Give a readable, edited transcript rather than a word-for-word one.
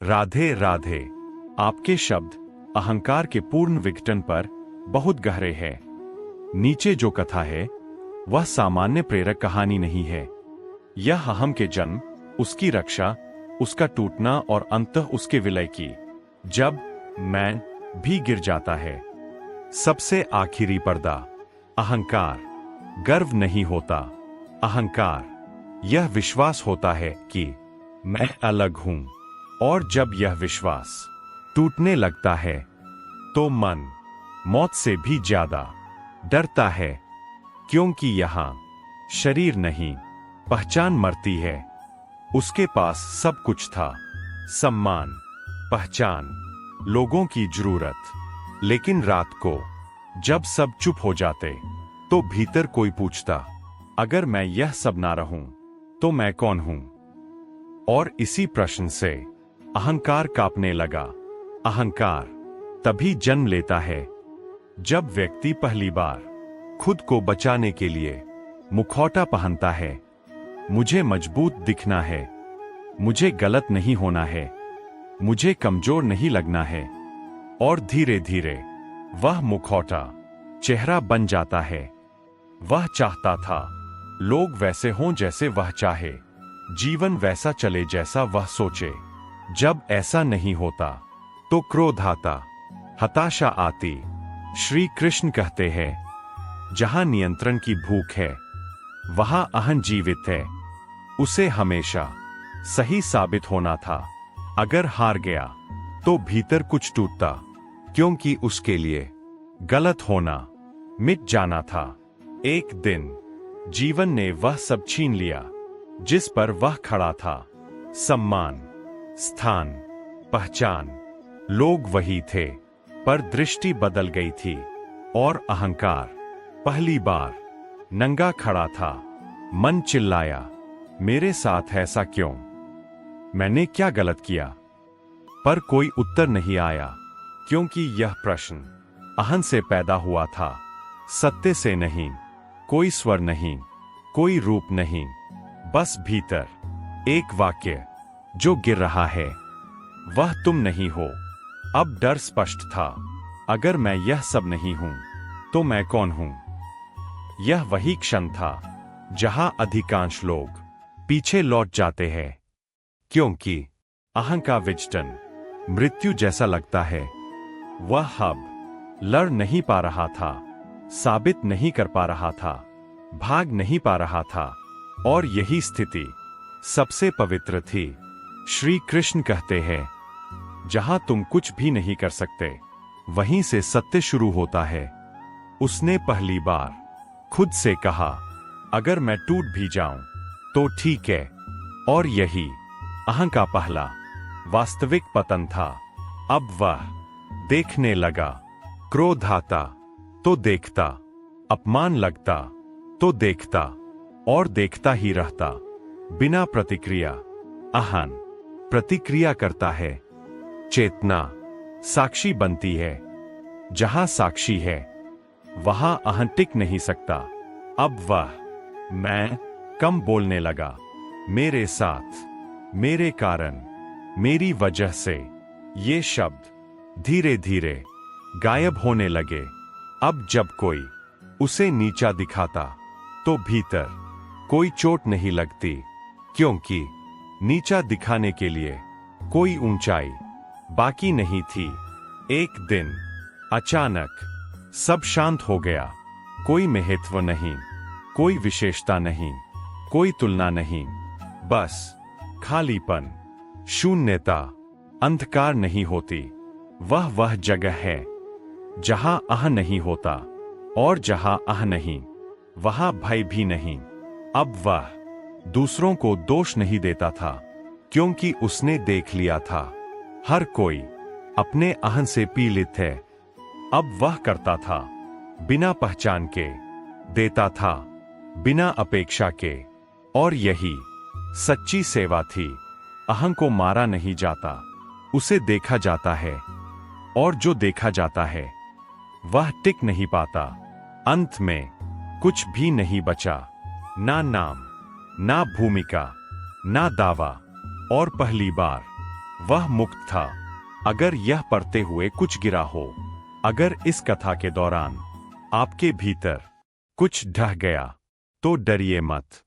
राधे राधे। आपके शब्द अहंकार के पूर्ण विघटन पर बहुत गहरे हैं। नीचे जो कथा है वह सामान्य प्रेरक कहानी नहीं है। यह अहम के जन्म, उसकी रक्षा, उसका टूटना और अंततः उसके विलय की, जब मैं भी गिर जाता है। सबसे आखिरी पर्दा। अहंकार गर्व नहीं होता। अहंकार यह विश्वास होता है कि मैं अलग हूं, और जब यह विश्वास टूटने लगता है तो मन मौत से भी ज्यादा डरता है, क्योंकि यहां शरीर नहीं, पहचान मरती है। उसके पास सब कुछ था, सम्मान, पहचान, लोगों की जरूरत। लेकिन रात को जब सब चुप हो जाते तो भीतर कोई पूछता, अगर मैं यह सब ना रहूं तो मैं कौन हूं? और इसी प्रश्न से अहंकार कांपने लगा। अहंकार तभी जन्म लेता है जब व्यक्ति पहली बार खुद को बचाने के लिए मुखौटा पहनता है। मुझे मजबूत दिखना है, मुझे गलत नहीं होना है, मुझे कमजोर नहीं लगना है। और धीरे धीरे वह मुखौटा चेहरा बन जाता है। वह चाहता था लोग वैसे हों जैसे वह चाहे, जीवन वैसा चले जैसा वह सोचे। जब ऐसा नहीं होता तो क्रोध आता, हताशा आती। श्री कृष्ण कहते हैं, जहां नियंत्रण की भूख है वहां अहं जीवित है। उसे हमेशा सही साबित होना था। अगर हार गया तो भीतर कुछ टूटता, क्योंकि उसके लिए गलत होना मिट जाना था। एक दिन जीवन ने वह सब छीन लिया जिस पर वह खड़ा था। सम्मान, स्थान, पहचान, लोग वही थे, पर दृष्टि बदल गई थी। और अहंकार पहली बार नंगा खड़ा था। मन चिल्लाया, मेरे साथ ऐसा क्यों? मैंने क्या गलत किया? पर कोई उत्तर नहीं आया, क्योंकि यह प्रश्न अहं से पैदा हुआ था, सत्य से नहीं। कोई स्वर नहीं, कोई रूप नहीं, बस भीतर एक वाक्य जो गिर रहा है, वह तुम नहीं हो। अब डर स्पष्ट था, अगर मैं यह सब नहीं हूं तो मैं कौन हूं? यह वही क्षण था जहां अधिकांश लोग पीछे लौट जाते हैं, क्योंकि अहं का विघटन मृत्यु जैसा लगता है। वह अब लड़ नहीं पा रहा था, साबित नहीं कर पा रहा था, भाग नहीं पा रहा था। और यही स्थिति सबसे पवित्र थी। श्री कृष्ण कहते हैं, जहां तुम कुछ भी नहीं कर सकते वहीं से सत्य शुरू होता है। उसने पहली बार खुद से कहा, अगर मैं टूट भी जाऊं तो ठीक है। और यही अहं का पहला वास्तविक पतन था। अब वह देखने लगा। क्रोध आता तो देखता, अपमान लगता तो देखता, और देखता ही रहता, बिना प्रतिक्रिया। अहं प्रतिक्रिया करता है, चेतना साक्षी बनती है। जहां साक्षी है वहां अहं टिक नहीं सकता। अब वह मैं कम बोलने लगा। मेरे साथ, मेरे कारण, मेरी वजह से, ये शब्द धीरे धीरे गायब होने लगे। अब जब कोई उसे नीचा दिखाता तो भीतर कोई चोट नहीं लगती, क्योंकि नीचा दिखाने के लिए कोई ऊंचाई बाकी नहीं थी। एक दिन अचानक सब शांत हो गया। कोई महत्व नहीं, कोई विशेषता नहीं, कोई तुलना नहीं, बस खालीपन, शून्यता। अंधकार नहीं होती, वह जगह है जहां अहं नहीं होता, और जहां अहं नहीं वहां भय भी नहीं। अब वह दूसरों को दोष नहीं देता था, क्योंकि उसने देख लिया था हर कोई अपने अहं से पीड़ित है। अब वह करता था बिना पहचान के, देता था बिना अपेक्षा के, और यही सच्ची सेवा थी। अहं को मारा नहीं जाता, उसे देखा जाता है, और जो देखा जाता है वह टिक नहीं पाता। अंत में कुछ भी नहीं बचा, ना नाम, ना भूमिका, ना दावा। और पहली बार वह मुक्त था। अगर यह पढ़ते हुए कुछ गिरा हो, अगर इस कथा के दौरान आपके भीतर कुछ ढह गया, तो डरिए मत।